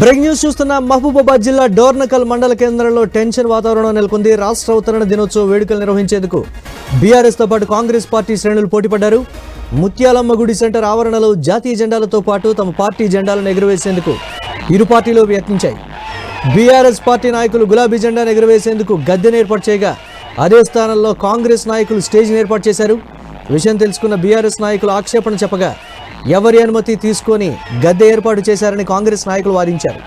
Breaking news చూస్తున్న మహబూబాబాద్ జిల్లా డోర్నకల్ మండల కేంద్రంలో టెన్షన్ వాతావరణం నెలకొంది. రాష్ట్ర అవతరణ దినోత్సవ వేడుకలు నిర్వహించేందుకు బీఆర్ఎస్ తో పాటు కాంగ్రెస్ పార్టీ శ్రేణులు పోటీపడ్డారు. ముత్యాలమ్మ గుడి సెంటర్ ఆవరణలో జాతీయ జెండాలతో పాటు తమ పార్టీ జెండాలను ఎగురవేసేందుకు ఇరు పార్టీలు యత్నించాయి. బీఆర్ఎస్ పార్టీ నాయకులు గులాబీ జెండాను ఎగురవేసేందుకు గద్దెను ఏర్పాటు చేయగా, అదే స్థానంలో కాంగ్రెస్ నాయకులు స్టేజ్ని ఏర్పాటు చేశారు. విషయం తెలుసుకున్న బీఆర్ఎస్ నాయకులు ఆక్షేపణ చెప్పగా, ఎవరి అనుమతి తీసుకొని గద్దె ఏర్పాటు చేశారని కాంగ్రెస్ నాయకులు వాదించారు.